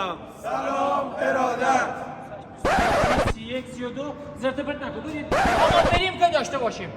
سلام. سلام ارادت. 31 32 زرت پرت نکن. آقا بریم که داشته باشیم.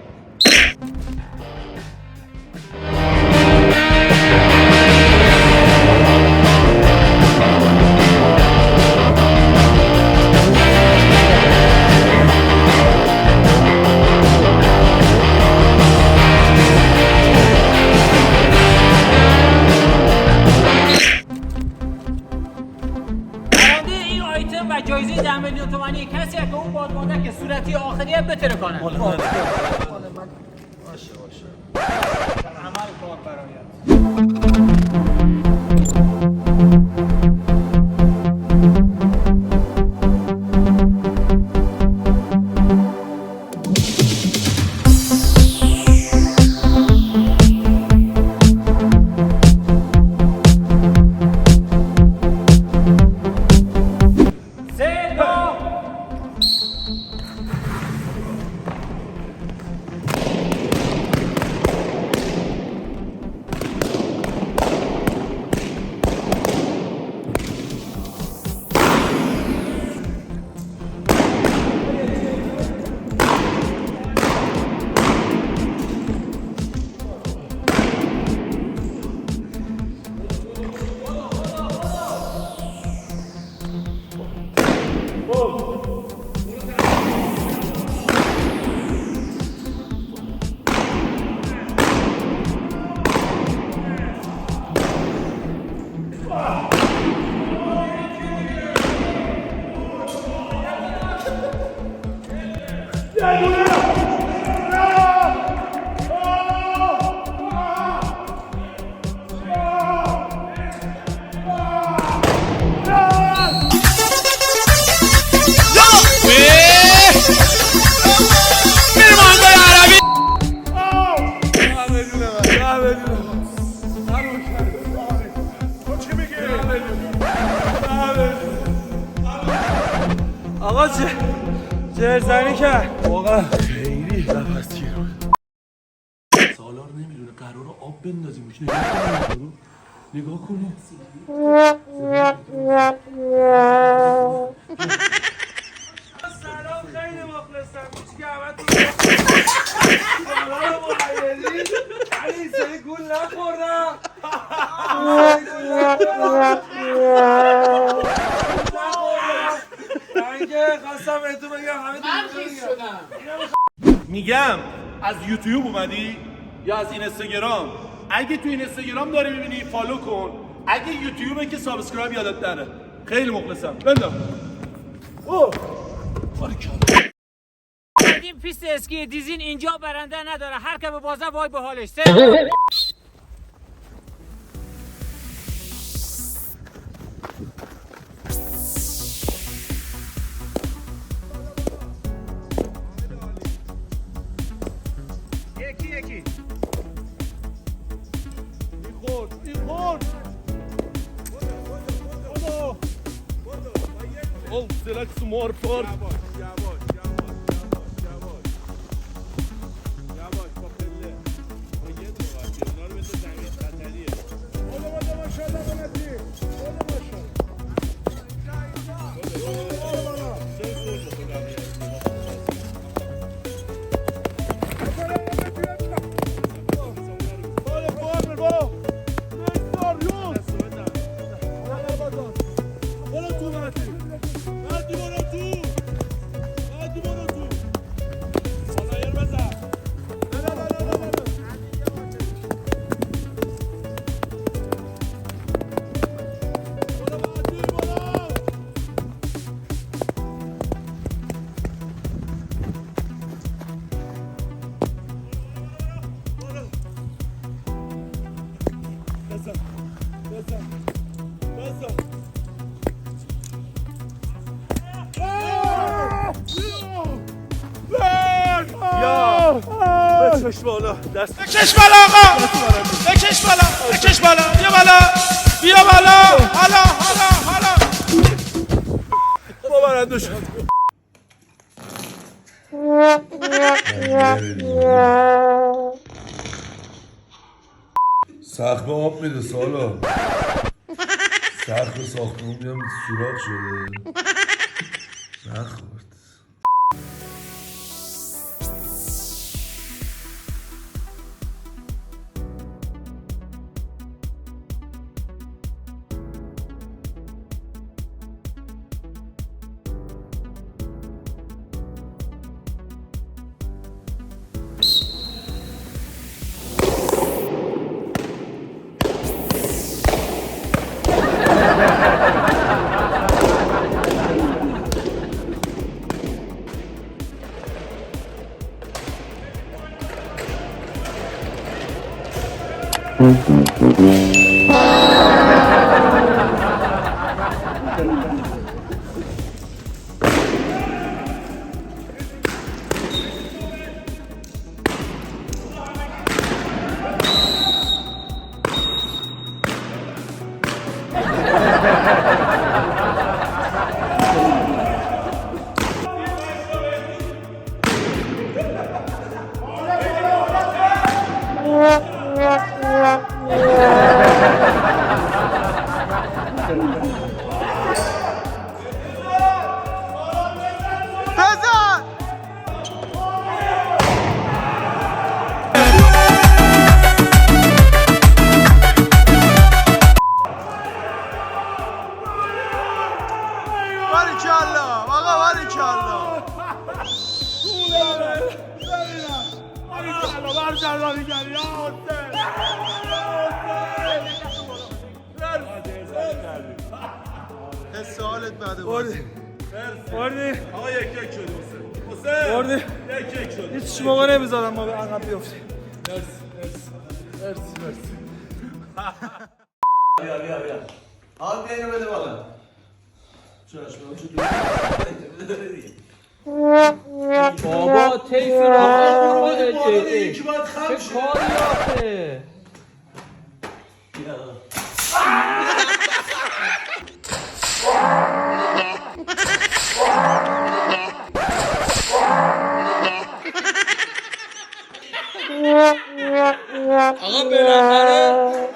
جایزه 10 میلیون تومانی کسی که اون بادمانده که صورتی آخریه بتره کنه. مال من. باشه. عمل کار برایت. آقا جرزنی کرد واقعا خیلی نفس گیر. سالار نمیدونه قرار آب بندازیمش. نگاه کنی. سلام خیلی مخلصم. هیچ گهوتون سلام محیدی. علی سری گول نخوردم. خواستم بهتون بگم همه میگم از یوتیوب اومدی یا از اینستاگرام؟ اگه تو اینستاگرام داری میبینی فالو کن، اگه یوتیوبه که سابسکرایب یادت نره. خیلی مخلصم. بندم. اوه باریکلا. این پیست اسکی دیزین اینجا برنده نداره. هر که به بازه وای به حالش. یکی این خورد سلک سمار پارد. بکش بالا دست. بکش بالا آقا. بکش بالا. بکش بالا. بیا بالا. بیا بالا. حالا. باورنده شد. سخت آب میده سالا. سقف ساختمون میام سوراخ شده نخورد. سوالت بعد بردی آقا یک شد حسین بردی یک شد هیچ موقع نمیذارم ما به عقب بیافتیم. مرسی بیا آن بیا اینو بده بالا بابا تیف رو یکی باید خم چه کاری آخه آقا بالاخره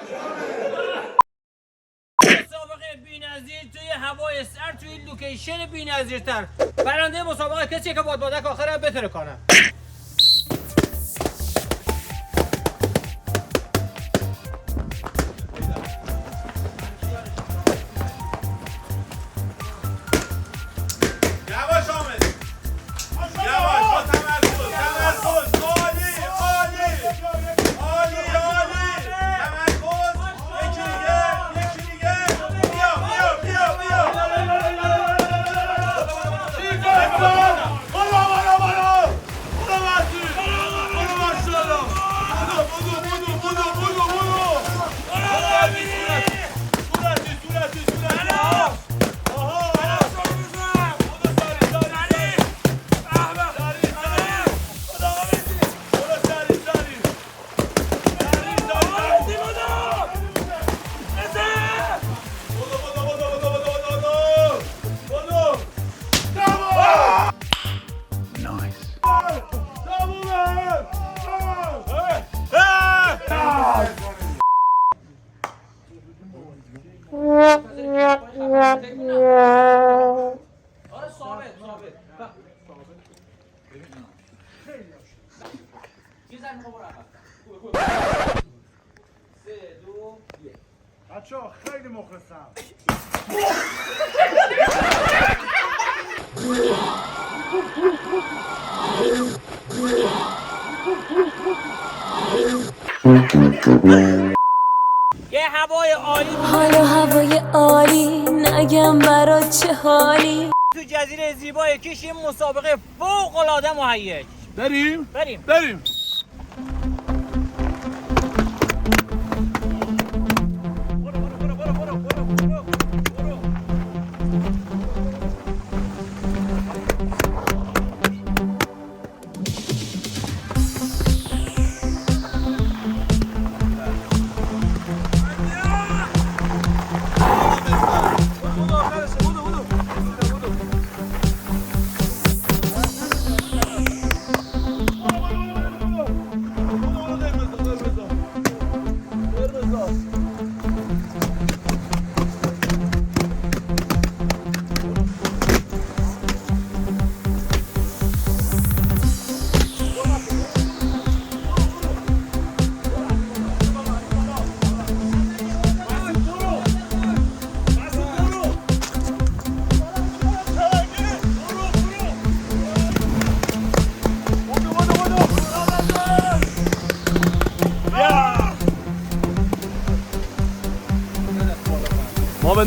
مسابقه بی‌نظیر توی هوای سر توی لوکیشن بی‌نظیرتر. برنده مسابقه کسیه که بادبادک آخر بتره کنه. یواش آمد یواش با تمرکز عالی تمرکز یکی دیگه بیا بچه‌ها خیلی مخلصم. یه هوای عالی حالا هوای عالی نگم برات چه حالی. تو جزیره زیبای کش یه مسابقه فوق العاده مهیج. بریم بریم.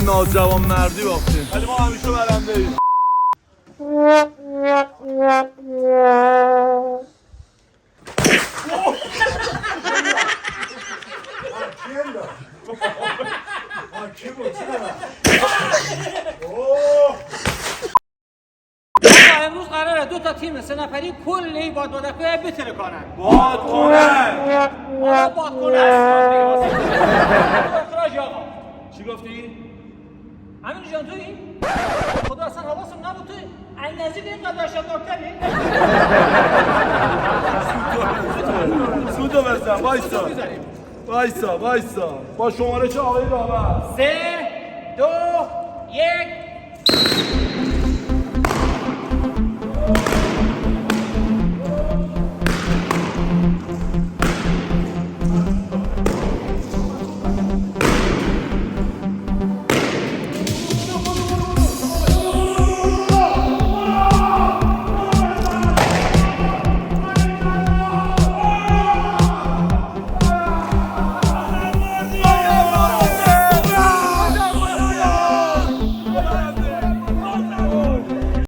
ناجوان مردی باختیم ولی ما همیشه برنده ایم. امروز قراره 2 تا تیم 3 نفری کلی بادبادک‌های بتره کنن. بادکنک بادکنک. چی گفتی؟ امیر جان تویی؟ خدا اصلا حواسم نبود تویی؟ این نزدیک اینقدر داشتم دکتری؟ سودو بزن وایسا با شماره چه آقای داور 3 2 1